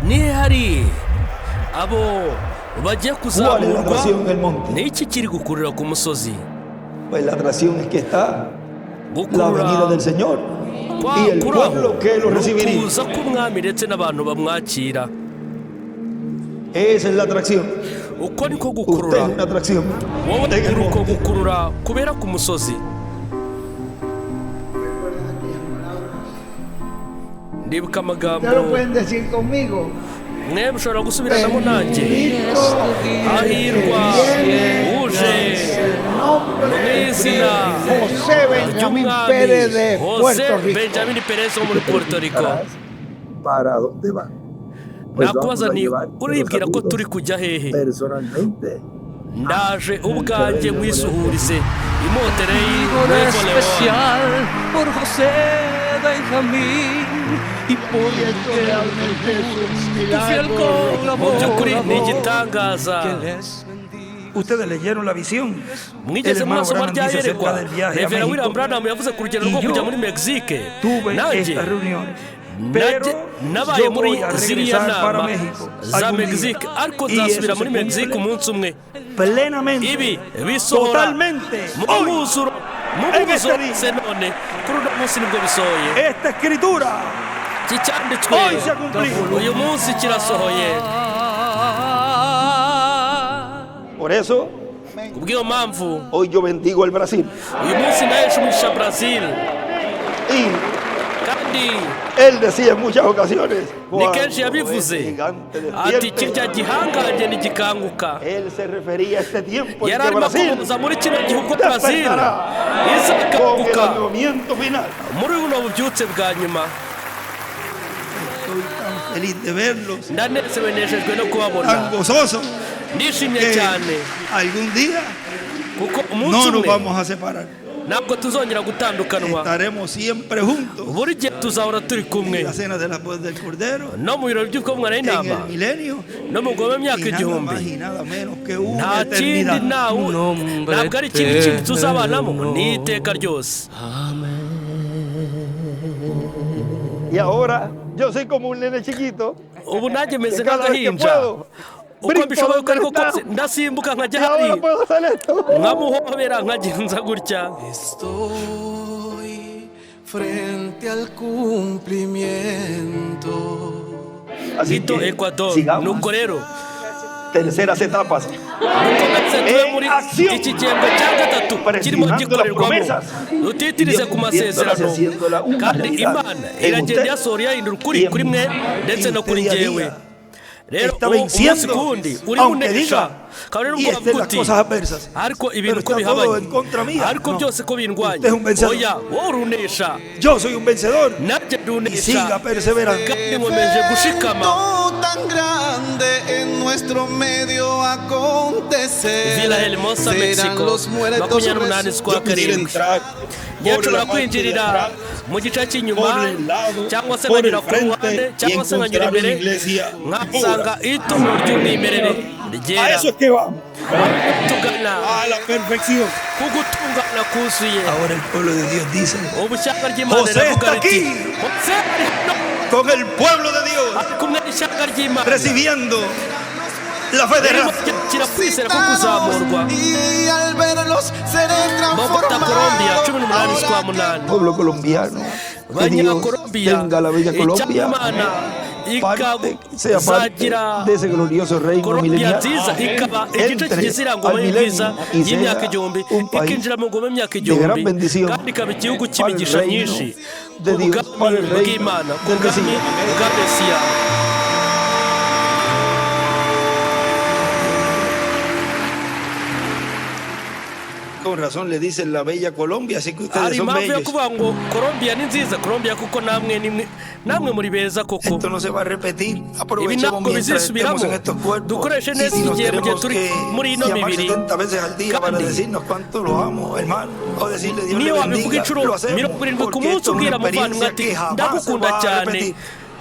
nihari abo bagiye ¿Cuál es la kuzamurwa atracción en el monte? n'iki kiri gukurura ku musozi? Pues la atracción es que está la Gukurura venida del Señor y el kuraho pueblo que lo recibiría. kuza k'umwami ndetse n'abantu bamwakira. Esa es la atracción. Uko niko Usted gukurura. es una atracción Wowe en el uri uko monte. gukurura kubera ku musozi. Ndibuka Ustedes lo amagambo pueden decir conmigo. mwe mushobora gusubiranamo nanjye. Bendito Hahirwa uje mu izina José Benjamín ry'umwami Pérez de José Puerto Rico. Benjamin Pérez wo muri Puerto Rico. ¿Para dónde va? Pues vamos Nakubaza a nti llevarte los uribwira ko saludos turi kujya hehe? personalmente. Ndaje ubwanjye mwisuhurize imoterei Un Nuevo León. especial por José Benjamín y por Realmente es un tu fiel milagro. Mu by'ukuri ni colaborador igitangaza. que les bendiga. Ustedes leyeron la visión. Mwigeze El hermano mwasoma Branham dice ryayerekwa acerca del viaje a Revera México. William Branham yavuze ku rugendo Y rwo yo kujya muri Mexique. Tuve Nanjye estas reuniones. Pero nabaye yo muri voy a ziriya regresar para nama México za algún día. Mexique ariko Y nzasubira eso muri se Mexique cumple umunsi umwe. plenamente, Ibi bisohora totalmente, mu hoy, mwuzuro mu en mwuzuro este día. se none kuri uno munsi nibwo bisohoye. esta escritura Iki cyanditswe hoy se ha cumplido. uyu munsi kirasohoye. Por eso, Kubw'iyo mpamvu hoy yo bendigo el Brasil. uyu munsi nahesha umugisha Brazil Y kandi él decía en muchas ocasiones, ni kenshi cuando ese yabivuze gigante ati despierte, kirya gihangange ntigikanguka. él se refería a este tiempo en Yari que arimo Brasil kubuza muri kino gihugu Brazil despertará con el izakanguka avivamiento final. muri buno bubyutse bwa nyuma. Estoy tan feliz de verlos, Ndanezerewe nejejwe no tan kubabona, gozoso, ndishimye que cyane algún día kuko umunsi no nos umwe vamos a separar. ntabwo tuzongera gutandukanwa. Estaremos siempre juntos Buri gihe tuzahora turi kumwe en la cena de la voz del Cordero, no mu birori by'ubwomwana en n'intama el milenio, no mu bwome y myaka nada más igihumbi. y nada menos que una Nta kindi eternidad. ntabwo ari ikindi kintu tuzabanamo, ni iteka ryose. Y ahora yo soy como un nene chiquito Ubu nanjye meze que cada vez que nk'agahinja puedo uko brinco mbishoboye uko ariko donde kose está. ndasimbuka Y nkajya ahora hari puedo hacer esto. nkamuhobera nkagenza gutya. Estoy frente al cumplimiento. Así Quito, que Ecuador. sigamos. Nuko rero Terceras etapas. dukomeze tube muri acción. iki gihembwe cya gatatu kirimo Presionando gikorerwamo, las promesas. dutitirize ku masezerano Haciéndola una kandi realidad Imana en iragenda usted yasohora yahindura ukuri y en kuri mí. mwe ndetse Y no usted kuri día a njyewe. día Rero está umunsi venciendo, ku wundi uri aunque bunesha diga, kandi rero y ngo estén las uti cosas adversas, ariko ibintu pero uko está todo bihabanye en contra mía. ariko No. byose ko bindwanya, Usted es un vencedor. oya wowe urunesha Yo soy un vencedor nanjye y ndunesha siga perseverando. kandi nkomeje gushikama. Tan grande en nuestro medio acontecer. Villa Hermosa, Serán México, los muertos 28 z'ukwa Yo quisiera karindwi. entrar Nshobora por la parte de kwinjirira atrás, mu gice cy'inyuma por el lado, cyangwa se por nkanyura el ku ruhande frente cyangwa y se nkanyura encontrar imbere una iglesia nkasanga pura. itorero ry'umwimerere A ryera eso es que vamos, tugana a la perfección. ku gutungana kuzuye. Ahora el pueblo de Dios dice, ubu ishyanga ry'Imana José riravuga está riti aquí. Jose ari hano con el pueblo de Dios, ari kumwe n'ishyanga ry'Imana recibiendo la fe de ririmo Rafa. kira kwizera ko kuzamurwa. Y al verlos seré Bogotá, Colombia, transformado. 18 z'ukwa munani. Pueblo colombiano, que Dios Banyacolombia tenga la bella Colombia, Imana sea parte ikazagira de ese glorioso reino Colombia milenial. nziza ikaba igice Entre kigize irangoma al y'ibyiza milenio y y'imyaka sea igihumbi un país ikinjira mu ngoma y'imyaka de igihumbi gran bendición kandi ikaba igihugu para el cy'imigisha reino myinshi de ku Dios, para bwami el reino bw'Imana ku del bwami Mesías. bwa Mesiya. Con razón le dicen la bella Colombia, así que ustedes hari son impamvu yo bellos. kuvuga ngo Colombia ni nziza, Colombia kuko namwe muri beza koko. Esto no se va a repetir. Ibi Aprovechemos ntabwo mientras estemos bizisubiramo, en estos cuerpos. dukoreshe Y neza si nos igihe mu gihe tenemos turi que muri ino llamar mibiri 70 veces al día para kandi decirnos cuánto lo amo, hermano, o decirle Dios le niyo wabivuga bendiga, inshuro lo hacemos, 70 ku porque munsi esto es ubwira una muvandimwe experiencia ati que jamás se ndagukunda va a cyane, repetir.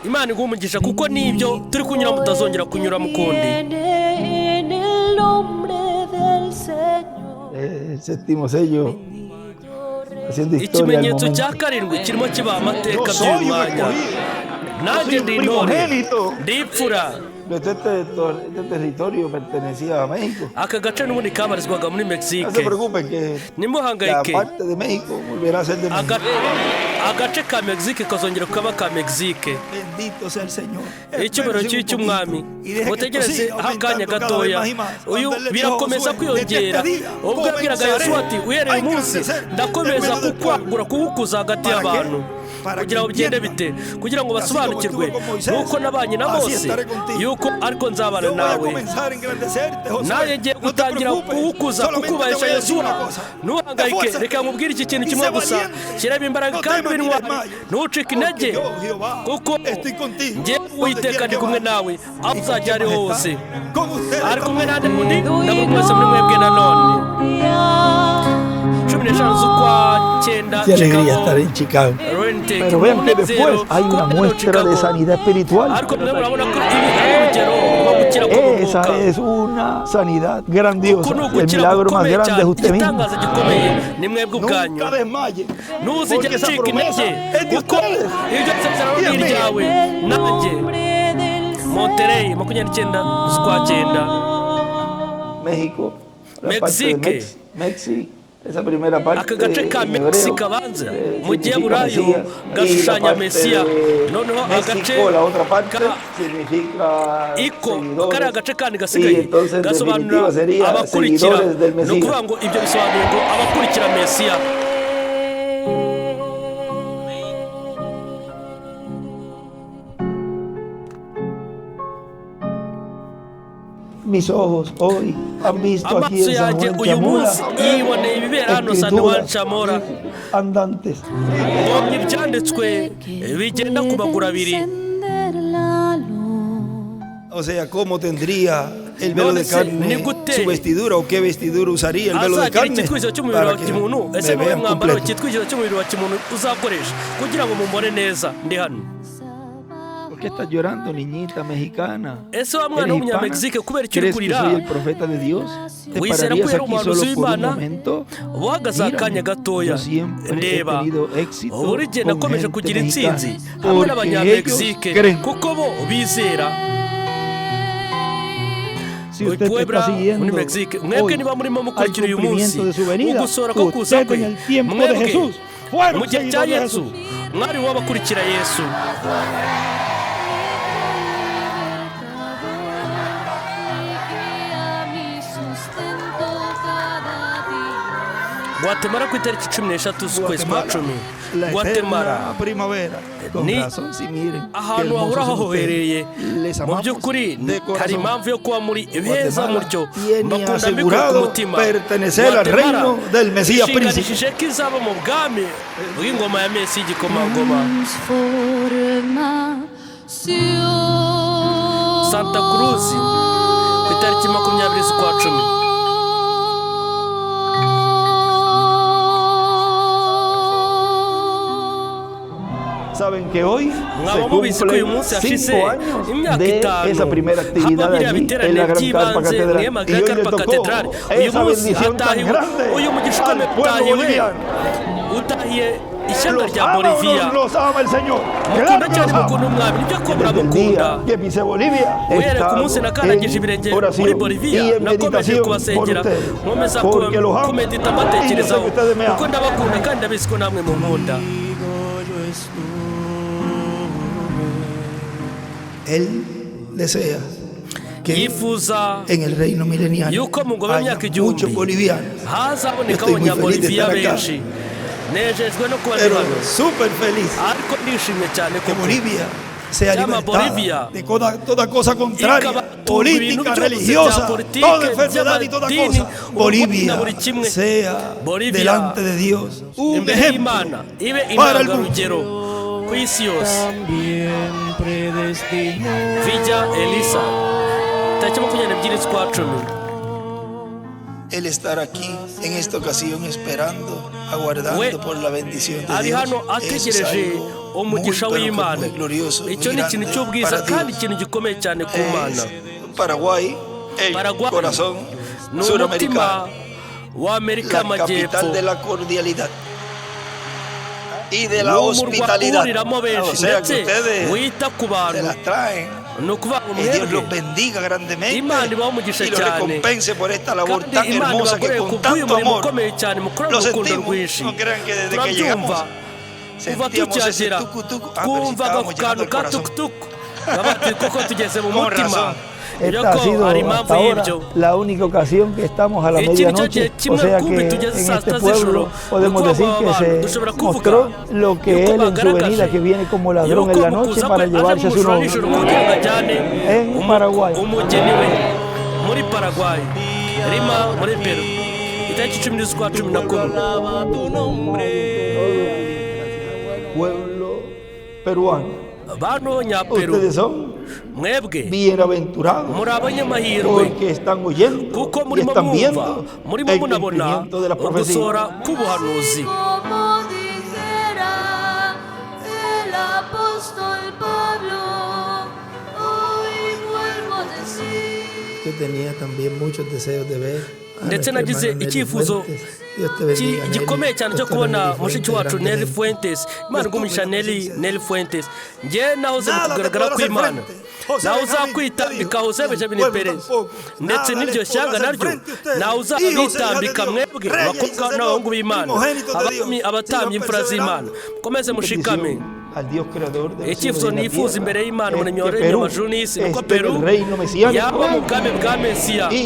Imana iguha umugisha kuko nibyo turi kunyura mutazongera kunyura mu kundi. En el nombre del Señor. El séptimo sello, haciendo historia al Ikimenyetso momento. cya karindwi kirimo kiba amateka Yo soy by'uyu un mwanya. escogido. nanjye ndi intore primogénito. ndi imfura. Este territorio pertenecía a México. aka gace n'ubundi kabarizwaga muri No se Mexique. preocupen que la Nimuhangayike, parte de México volverá a ser de México. agace ka Mexique kazongera kukaba ka Mexique. Bendito sea el Señor. icyubahiro cy'umwami mutegereze akanya gatoya. Uyu birakomeza kwiyongera ubwo yabwiraga Yosuwa ati uhereye umunsi ndakomeza kukwagura kugukuza hagati y'abantu kugira ngo bigende bite, kugira ngo basobanukirwe nuko nabanye na Mose yuko ariko nzabana nawe. Nawe ngiye gutangira kugukuza kukubahisha Yosuwa. Ntuhangayike, reka nkubwire iki kintu kimwe gusa, shyiramo imbaraga kandi ubintware, ntucike intege kuko njye Uwiteka ndi kumwe nawe aho uzajya ari hose. Ari kumwe nande mundi nabwo mwese muri mwebwe nanone. 15 z'ukwa cyenda Qué alegría estar en Chicago. Pero vean que después hay una muestra de sanidad espiritual. Esa es una sanidad grandiosa. El milagro más grande es usted mismo. Nunca desmaye. Porque esa promesa es de ustedes. Y es Monterrey, 29 z'ukwa cyenda. México, la parte de México. Esa primera parte aka gace ka Mexique abanza mu giheburayo gashushanya Mesiya. Noneho agace iko kari agace kandi gasigaye gasobanura abakurikira. Ni ukuvuga ngo ibyo bisobanuye ngo abakurikira Mesiya. Mis ojos hoy han visto aquí amaso en San yanjye Juan uyu Chamora munsi yiboneye ibibera hano San Juan Chamora. andantes. Mbonye ibyanditswe bigenda ku maguru abiri. O sea, ¿cómo tendría el velo de carne su vestidura o qué vestidura usaría el velo de azagira carne icyitwizo cy'umubiri para wa que kimuntu? me Ese ni vean mwambaro completo? icyitwizo cy'umubiri wa kimuntu uzakoresha kugira ngo mumbone neza ndi hano? ¿Por qué estás llorando, niñita mexicana? Ese wa mwana ¿Eres w'umunyamegizike hispana? kubera icyo uri ¿Crees que kurira? soy el profeta de Dios? ¿Te Wizera ko pararías yari aquí umuhanuzi solo por un w'Imana? momento? Uhagaze akanya gatoya, yo siempre he ndeba tenido éxito buri gihe con nakomeje gente kugira intsinzi mexicana, hamwe porque n'abanyamegizike ellos creen. kuko bo bizera. Si usted me Puebla está siguiendo muri Mexique, mwebwe hoy niba murimo al mukurikira uyu munsi cumplimiento de su venida, ugusora ko kuza usted kwe, en el tiempo de mwebwe Jesús fueron mu gihe cya seguidores de Yesu Jesús. mwari w'abakurikira Yesu. Guatemala ku itariki 13 z'ukwezi kwa cumi. La Guatemala eterna primavera. Con ni razón, sí, miren. qué ahantu hermosos hahora son hahohereye. ustedes. Les Mu amamos by'ukuri de hari corazón. impamvu yo kuba muri beza Guatemala mutyo tiene mbakunda mbikuye ku asegurado mutima. pertenecer al Guatemala reino del Mesías ishinganishije ko izaba mu bwami bw'ingoma ya Mesi y'igikomangoma. Santa Cruz ku itariki 20 z'ukwa cumi. Saben que hoy se Mwaba mubizi ko uyu cumplen munsi hashize 5 años imyaka de itanu esa primera actividad haba biriya allí en biterane la Gran Carpa by'ibanze Catedral. mwema Y Gran hoy le Carpa tocó Catedral. Uyu esa munsi bendición tan hatahiwe grande uyu mugisha al ukomeye pueblo utahiwe boliviano. utahiye ishyanga ¿Los rya ama o Bolivia. no los ama el Señor? Mukunda Claro que cyane los mukunda ama. umwami nibyo ko Desde el muramukunda. día que pisé Bolivia he Uhereye ku estado munsi nakandagije ibirenge en muri oración Bolivia y en nakomeje meditación por kubasengera ustedes, nkomeza porque los amo kumedita y yo sé mbatekerezaho que ustedes me kuko aman. ndabakunda kandi ndabizi ko namwe munkunda. Él desea que yifuza en el reino milenial yuko mu ngoma haya y'imyaka igihumbi muchos bolivianos. hazaboneka Estoy muy feliz de abanyaboliviya estar acá. benshi. Nejejwe no kuba ndi Pero hano súper feliz ariko ndishimye cyane que ko Bolivia sea Llama Bolivia. libertada de toda cosa contraria, política, religiosa, toda enfermedad y toda cosa. Bolivia sea Bolivia delante de Dios un imbere ejemplo y'Imana ibe para el mundo. intangarugero ku isi yose. También predestinó Villa Elisa tariki 22 z'ukwa cumi. El estar aquí en esta ocasión esperando, aguardando We por la bendición de ari Dios. hano Eso es ategereje algo umugisha muy, pero que w'Imana. muy glorioso, Icyo muy ni ikintu grande cy'ubwiza para kandi Dios. ikintu gikomeye cyane ku Mana. Paraguay, el Paraguay corazón ni umutima suramericano, wa Amerika la y'Amajyepfo, capital de la cordialidad. y de la hospitalidad. O sea que ustedes wita ku se bantu las traen. ni ukuvuga ngo Y Dios los mwebwe bendiga grandemente Imana ibahe umugisha y los cyane recompense por esta labor kandi tan Imana hermosa que ibagoreye con kubw'uyu tanto murimo amor ukomeye cyane mukora lo urukundo sentimos. rwinshi No crean que desde que llegamos turabyumva kuva sentíamos ese tukihagera tucu-tucu. Pero si twumvaga ku estábamos llegando kantu al ka corazón. tukutuku bati kuko tugeze mu Con mutima razón. ibyo Esta ha ko sido hari hasta impamvu ahora y'ibyo la única ocasión que estamos a la Iki nicyo medianoche. gihe O kimwe sea kumbi que tugeze en saa este sita z'ijoro pueblo podemos nuko decir aba que bantu se dushobora kuvuga mostró lo que yuko él en su bagaragaje venida que viene como ladrón en yuko la mu noche kuza para kwe aje llevarse a su nk'umujura novia. nijoro kugira ngo ajyane En Paraguay. umugeni we muri Paraguay Lima muri Peru itariki 10 z'ukwa 11 Pueblo peruano. bantu nyaperu Ustedes son mwebwe bienaventurados muri abanyamahirwe porque están oyendo kuko y murimo están mwumva viendo murimo el munabona cumplimiento de la profecía. ugusohora k'ubuhanuzi Como dijera el apóstol Pablo, hoy vuelvo a decir. Yo tenía también muchos deseos de ver a ndetse nuestra nagize hermana Nelly icyifuzo Fuentes. Dios te bendiga, Nelly. gikomeye cyane cyo Dios te kubona bendiga, mushiki Fuentes, wacu Nelly grandemente. Fuentes Imana igumisha Nelly Fuentes njye nahoze mu Nada te kugaragara podrá hacer kw'Imana frente. José nawe Benjamín uzakwitambika te dijo, Jose Benjamin pueblo Perez tampoco. ndetse Nada n'iryo les shyanga podrá hacer naryo frente ustedes. nawe Hijos e hijas de uzabitambika Dios, mwebwe reyes y abakobwa sacerdotes, n'abahungu b'Imana primogénitos de Dios. abatambyi Sigan imfura z'Imana perseverando. mukomeze mushikame Al Dios creador del cielo icyifuzo y de la nifuza tierra imbere y'Imana es umuremyi que waremye Perú amajuru n'isi nuko esté en Peru el reino mesiánico yaba mu bwami bwa Mesiya y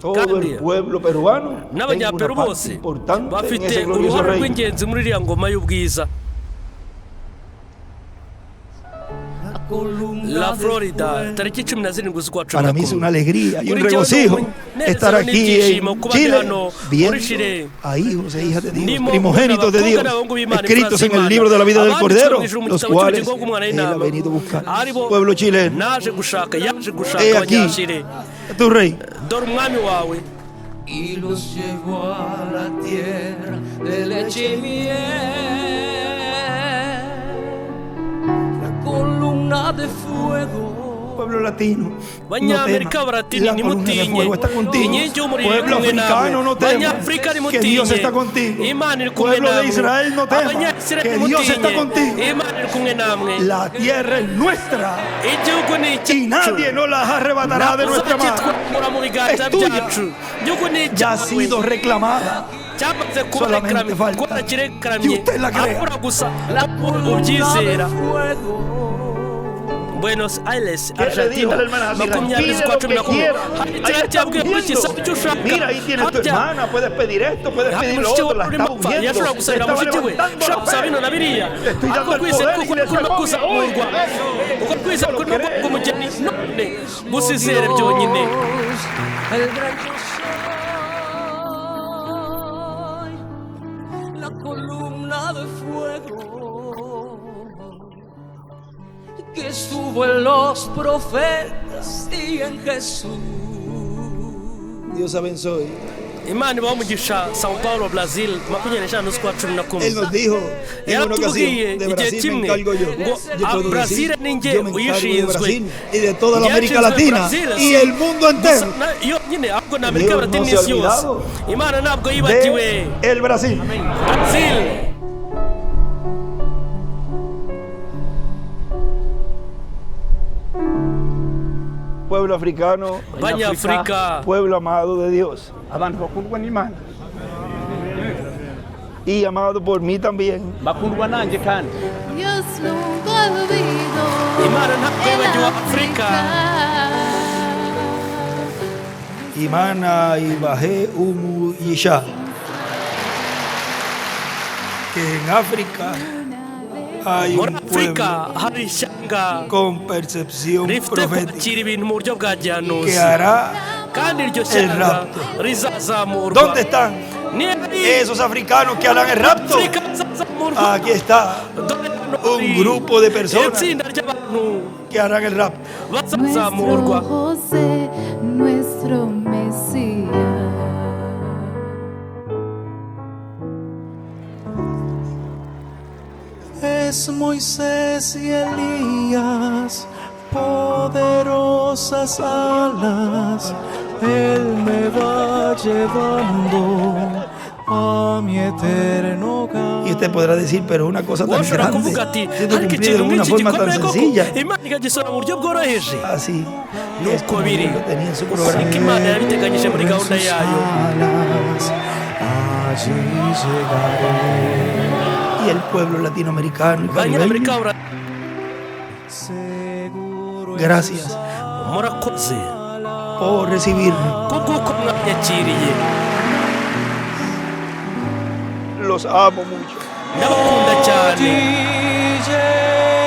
todo kandi el pueblo peruano tenga una n'abanyaperu parte bose importante en bafite ese glorioso uruhare reino. rw'ingenzi muri iriya ngoma y'ubwiza La Florida tariki 17 z'ukwa 11 Para mí es una alegría y un Kuri jyewe regocijo ni umunezero estar aquí n'ibyishimo en kuba ndi Chile hano muri viendo Chile a hijos e hijas de Dios, ndimo primogénitos de abakobwa Dios, n'abahungu b'Imana escritos imfura en el z'Imana, libro de la vida del abanditswe Cordero, mu ijuru mu los gitabo cuales cy'ubugingo bw'Umwana Él ha w'Intama venido a buscar. aribo Pueblo chileno, yaje gushaka he aquí abanyashire a tu rey. dore umwami wawe y los llevó a la tierra de leche y miel. La columna de fuego. Pueblo latino, banyamerika no baratini temas, la columna de nimutinye fuego está contigo. inkingi y'umuriro iri Pueblo kumwe africano, namwe no temas, banyafurika que Dios nimutinye está contigo. Imana iri kumwe Pueblo de namwe Israel, no temas, abanyasirayeli que Dios está nimutinye contigo. Imana iri kumwe namwe La tierra es nuestra igihugu ni y icyacu nadie nos la arrebatará de nuestra mano. uzakitwara mu biganza Es tuya. byacu igihugu ni Ya ha icyawe sido reclamada. cyamaze kuba Solamente rekarami falta kuba que kirekaramiye usted la crea. abura gusa La columna de ubyizera fuego. Buenos Aires, ¿Qué le dijo Argentina, la hermana Azira? 20 Pide z'ukwa lo 11 que quiera. hari Ahí icyari está cyabwiye kuri ungiendo. kisa icyo ushaka Mira, ahí tienes tu harya hermana, puedes pedir esto, puedes hari pedir lo mushiki otro, la wawe está urimo gupfa ungiendo. yashobora Se gusabira estaba mushiki we levantando ushobora la gusaba bino fe. na biriya Le estoy ako dando el kwizera poder y kuko le kurimo sacó kuzamurwa uko kwizera kurimo guhabwa umugeni none gusizera byonyine El gran yo soy, la columna de fuego que estuvo en los profetas y en Jesús. Dios abençoe. Imana ibaha umugisha Sao Paulo Brazil 25 z'ukwa 11 Él nos dijo en una yaratubwiye ocasión, de igihe Brasil me kimwe encargo yo. ngo Yo producí, Brazil ni njye yo me encargo de uyishinzwe Brasil y de toda la América Yashinzwe Latina Brazil, y si- el mundo entero. gusa na- yo nyine ahubwo ni Amerika Dios Latina no se ha n'isi yose olvidado Imana ntabwo yibagiwe De el Brasil. Brazil Pueblo africano, Banyafurika pueblo amado de Dios y amado por mí también. Dios nunca olvidó Imana ntabwo yibagiwe Afurika Imana Ibahe Umu Yisha. Que en África hay muri un Afurika pueblo hari ishyanga con percepción rifite profética kwakira ibintu mu buryo bwa que gihanuzi hará. kandi iryo shyanga rapto. rizazamurwa ¿Dónde están ni ari esos africanos que harán el rapto? Afurika rizazamurwa Aquí está Dore hano un hari grupo de personas itsinda ry'abantu que harán el rapto. bazazamurwa José, nuestro Mesías. Es Moisés y Elías, poderosas alas, Él me va llevando a mi eterno hogar. Y usted podrá decir, pero una cosa tan washobora grande, kuvuga ati siendo ariko cumplido ikintu de una nk'iki forma tan gikomeye koko sencilla. imana ikagisora mu buryo bworoheje Así Nuko es como biri. Dios lo tenía en su niko programa. imana yabiteganyije muri gahunda yayo Allí llegaré. Y el pueblo latinoamericano y abanyamerika caribeño, Seguro gracias murakoze por recibirme. kubw'uko mwanyakiriye Los amo mucho. ndabakunda cyane allí llegaré.